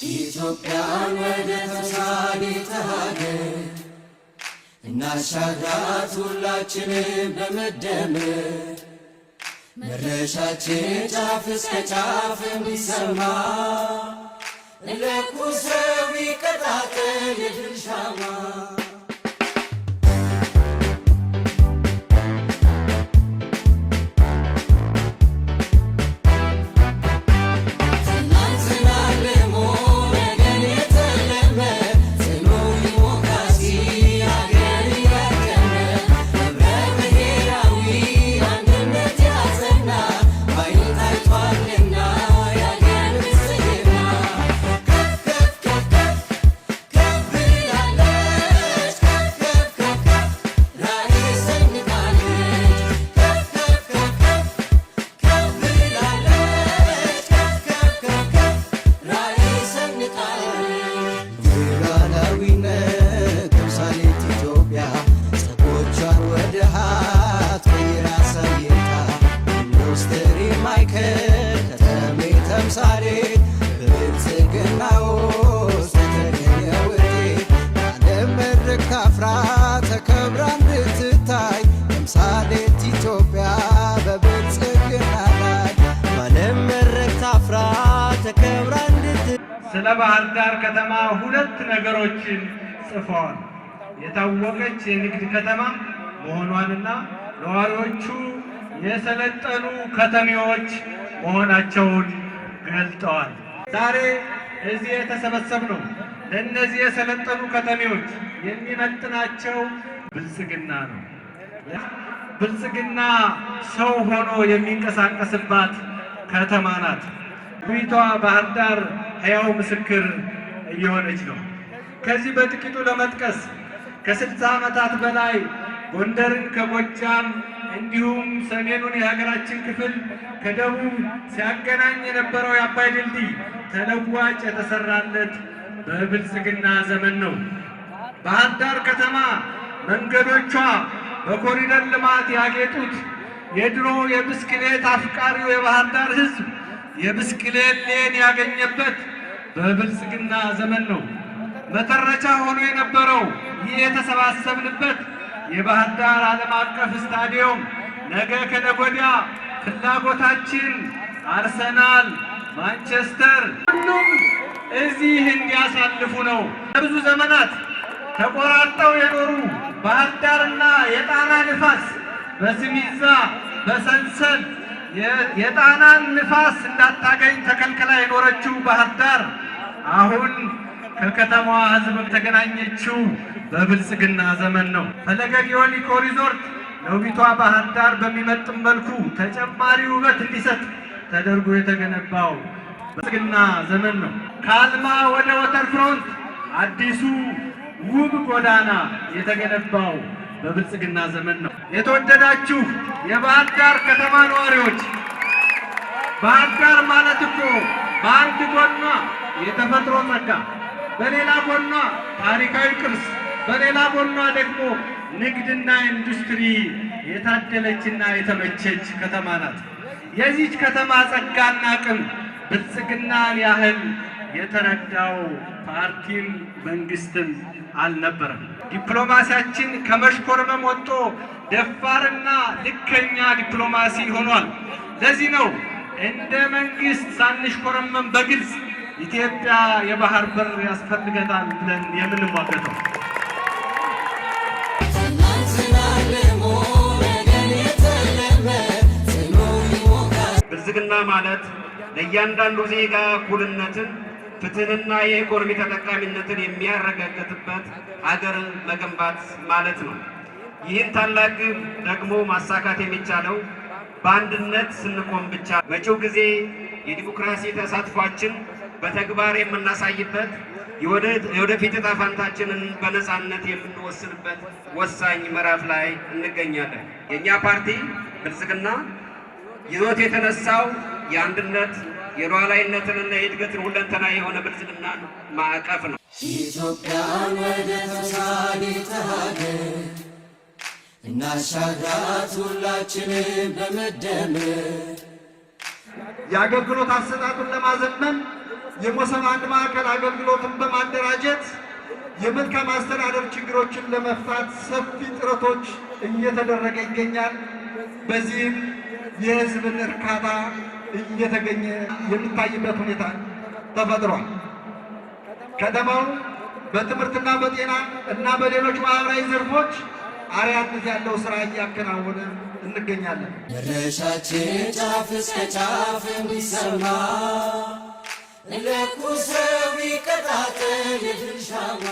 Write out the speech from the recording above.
ኢትዮጵያን ወደ ተምሳሌተ ሀገር እናሻግራት ሁላችንም በመደመር መድረሻችን ጫፍ እስከ ጫፍ እንዲሰማ ለኩሰው ይቀጣጠል የድል ሻማ ስለ ባህር ዳር ከተማ ሁለት ነገሮችን ጽፈዋል። የታወቀች የንግድ ከተማ መሆኗንና ነዋሪዎቹ የሰለጠኑ ከተሜዎች መሆናቸውን ገልጠዋል። ዛሬ እዚህ የተሰበሰብነው ለእነዚህ የሰለጠኑ ከተሜዎች የሚመጥናቸው ብልጽግና ነው። ብልጽግና ሰው ሆኖ የሚንቀሳቀስባት ከተማ ናት። ውቢቷ ባህር ዳር ሕያው ምስክር እየሆነች ነው። ከዚህ በጥቂቱ ለመጥቀስ ከ60 ዓመታት በላይ ጎንደርን ከጎጃም እንዲሁም ሰሜኑን የሀገራችን ክፍል ከደቡብ ሲያገናኝ የነበረው የአባይ ድልድይ ተለዋጭ የተሰራለት በብልጽግና ዘመን ነው። ባህር ዳር ከተማ መንገዶቿ በኮሪደር ልማት ያጌጡት የድሮ የብስክሌት አፍቃሪው የባህር ዳር ሕዝብ የብስክሌት ሌን ያገኘበት በብልጽግና ዘመን ነው። መተረቻ ሆኖ የነበረው ይህ የተሰባሰብንበት የባህር ዳር ዓለም አቀፍ ስታዲየም ነገ ከነገ ወዲያ ፍላጎታችን አርሰናል፣ ማንቸስተር ሁሉም እዚህ እንዲያሳልፉ ነው። ለብዙ ዘመናት ተቆራርጠው የኖሩ ባህር ዳርና የጣና ንፋስ በስሚዛ በሰንሰል የጣናን ንፋስ እንዳታገኝ ተከልክላ የኖረችው ባህር ዳር አሁን ከከተማዋ ሕዝብ ተገናኘችው በብልጽግና ዘመን ነው። ፈለገ ጊዮን ኢኮ ሪዞርት ለውቢቷ ባህር ዳር በሚመጥን መልኩ ተጨማሪ ውበት እንዲሰጥ ተደርጎ የተገነባው በብልጽግና ዘመን ነው። ከአልማ ወደ ወተርፍሮንት አዲሱ ውብ ጎዳና የተገነባው በብልጽግና ዘመን ነው። የተወደዳችሁ የባህር ዳር ከተማ ነዋሪዎች፣ ባህር ዳር ማለት እኮ በአንድ ጎኗ የተፈጥሮ ጸጋ፣ በሌላ ጎኗ ታሪካዊ ቅርስ፣ በሌላ ጎኗ ደግሞ ንግድና ኢንዱስትሪ የታደለችና የተመቸች ከተማ ናት። የዚች ከተማ ጸጋና አቅም ብልጽግናን ያህል የተረዳው ፓርቲም መንግስትም አልነበረም። ዲፕሎማሲያችን ከመሽኮርመም ወጥቶ ደፋርና ልከኛ ዲፕሎማሲ ሆኗል። ለዚህ ነው እንደ መንግስት ሳንሽኮረመም በግልጽ ኢትዮጵያ የባህር በር ያስፈልገታል ብለን የምንሟገተው። ብልጽግና ማለት ለእያንዳንዱ ዜጋ እኩልነትን፣ ፍትህንና የኢኮኖሚ ተጠቃሚነትን የሚያረጋግጥበት ሀገርን መገንባት ማለት ነው። ይህን ታላቅ ግብ ደግሞ ማሳካት የሚቻለው በአንድነት ስንቆም ብቻ። መጪው ጊዜ የዲሞክራሲ ተሳትፏችን በተግባር የምናሳይበት፣ የወደፊት ዕጣ ፈንታችንን በነፃነት የምንወስንበት ወሳኝ ምዕራፍ ላይ እንገኛለን። የእኛ ፓርቲ ብልጽግና ይዞት የተነሳው የአንድነት የሉዓላዊነትንና የእድገትን ሁለንተና የሆነ ብልጽግናን ማዕቀፍ ነው። ኢትዮጵያን ወደ ተምሳሌተ ሀገር እናሻግራት ሁላችንም በመደመር የአገልግሎት አሰጣጡን ለማዘመን የመሶብ አንድ ማዕከል አገልግሎትን በማደራጀት የመልካም አስተዳደር ችግሮችን ለመፍታት ሰፊ ጥረቶች እየተደረገ ይገኛል። በዚህም የሕዝብን እርካታ እየተገኘ የሚታይበት ሁኔታ ተፈጥሯል። ከተማው በትምህርትና በጤና እና በሌሎች ማህበራዊ ዘርፎች አርአያነት ያለው ስራ እያከናወነ እንገኛለን። መድረሻችን ጫፍ እስከ ጫፍ እንዲሰማ ለኩሰው ይቀጣጠል የድል ሻማ